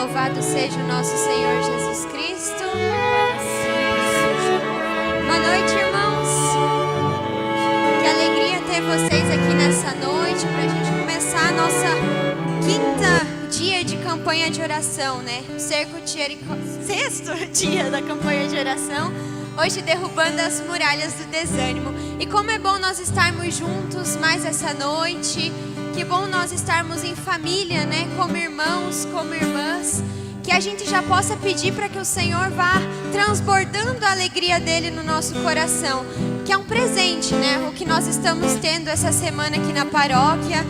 Louvado seja o nosso Senhor Jesus Cristo. Boa noite, irmãos. Que alegria ter vocês aqui nessa noite para a gente começar a nossa quinta dia de campanha de oração, né? Sexto dia da campanha de oração. Hoje derrubando as muralhas do desânimo. E como é bom nós estarmos juntos mais essa noite. Que bom nós estarmos em família, né? Como irmãos, como irmãs. Que a gente já possa pedir para que o Senhor vá transbordando a alegria dele no nosso coração. Que é um presente, né? O que nós estamos tendo essa semana aqui na paróquia.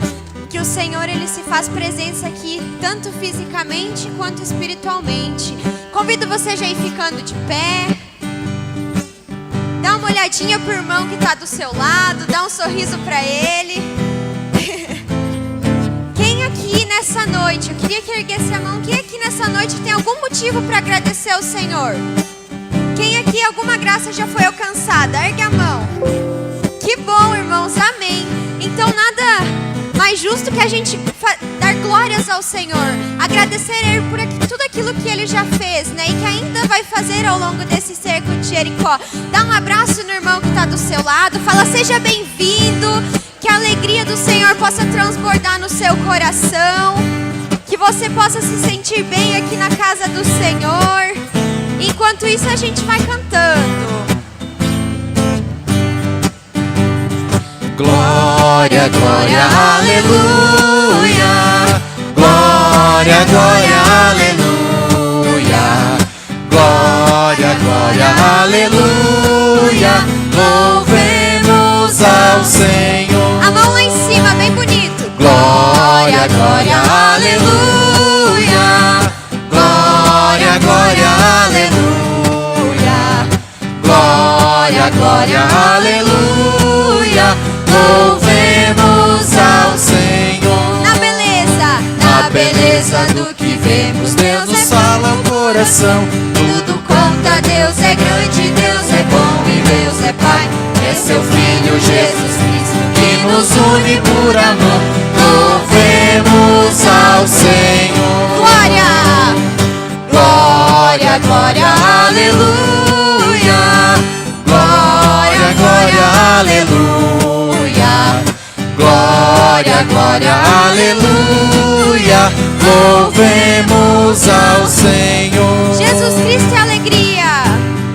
Que o Senhor, ele se faz presença aqui, tanto fisicamente quanto espiritualmente. Convido você já a ir ficando de pé. Dá uma olhadinha pro irmão que está do seu lado. Dá um sorriso para ele. Quem aqui nessa noite, eu queria que erguesse a mão. Quem aqui nessa noite tem algum motivo para agradecer ao Senhor? Quem aqui alguma graça já foi alcançada? Ergue a mão. Que bom, irmãos, amém. Então nada mais justo que a gente dar glórias ao Senhor, agradecer a Ele por tudo aquilo que Ele já fez, né? E que ainda vai fazer ao longo desse cerco de Jericó. Dá um abraço no irmão que está do seu lado, fala seja bem-vindo, que a alegria do Senhor possa transbordar no seu coração, que você possa se sentir bem aqui na casa do Senhor. Enquanto isso a gente vai cantando. Glória, glória, aleluia. Glória, glória, aleluia. Glória, glória, aleluia. Louvemos ao Senhor. A mão lá em cima, bem bonito. Glória, glória, aleluia. Glória, glória, aleluia. Glória, glória, aleluia. Louvemos ao Senhor. Na beleza do que vemos, Deus nos fala o coração. Tudo conta, Deus é grande, Deus é bom e Deus é Pai. É seu Filho Jesus Cristo que nos une por amor. Louvemos ao Senhor. Glória, glória, glória, aleluia. Glória, glória, aleluia. Glória, glória, aleluia. Louvemos ao Senhor. Jesus Cristo é alegria.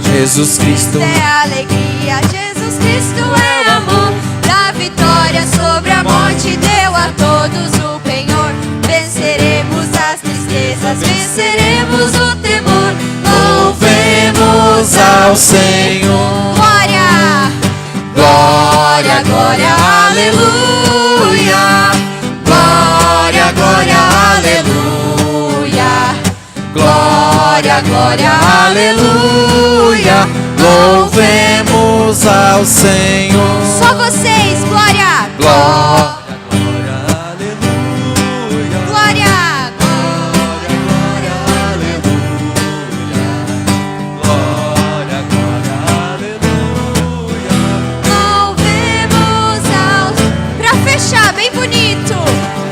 Jesus Cristo é alegria. Jesus Cristo é amor. Da vitória sobre a morte deu a todos o penhor. Venceremos as tristezas, venceremos o temor. Louvemos ao Senhor. Glória, glória, glória, aleluia. Glória, glória, aleluia. Glória, glória, aleluia. Louvemos ao Senhor. Só vocês, glória. Glória.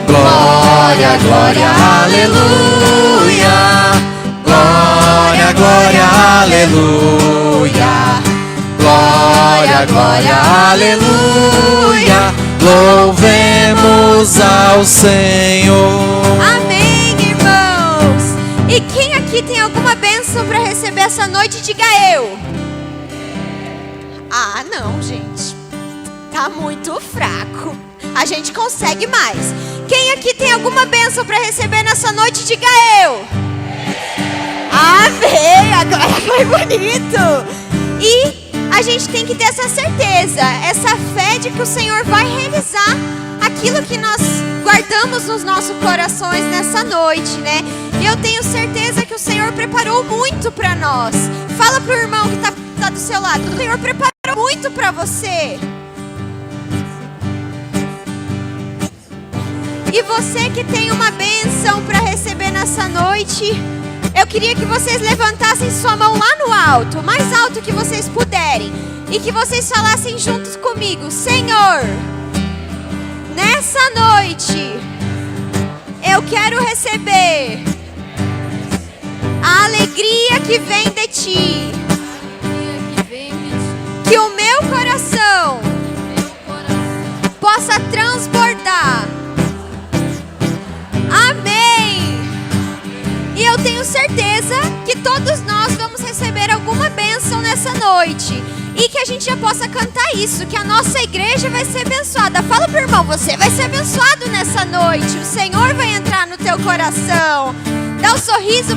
Glória, glória, aleluia. Glória, glória, aleluia. Glória, glória, aleluia. Louvemos ao Senhor. Amém, irmãos. E quem aqui tem alguma bênção para receber essa noite, diga eu. Ah, não, gente. Tá muito fraco. A gente consegue mais. Quem aqui tem alguma bênção para receber nessa noite, diga eu. Amém, agora foi bonito. E a gente tem que ter essa certeza, essa fé de que o Senhor vai realizar aquilo que nós guardamos nos nossos corações nessa noite, né? E eu tenho certeza que o Senhor preparou muito para nós. Fala pro irmão que tá do seu lado, o Senhor preparou muito para você. E você que tem uma bênção para receber nessa noite, eu queria que vocês levantassem sua mão lá no alto, o mais alto que vocês puderem, e que vocês falassem juntos comigo: Senhor, nessa noite eu quero receber a alegria que vem de ti. Que o meu coração possa transbordar. Amém. E eu tenho certeza que todos nós vamos receber alguma bênção nessa noite. E que a gente já possa cantar isso, que a nossa igreja vai ser abençoada. Fala pro irmão, você vai ser abençoado nessa noite. O Senhor vai entrar no teu coração. Dá um sorriso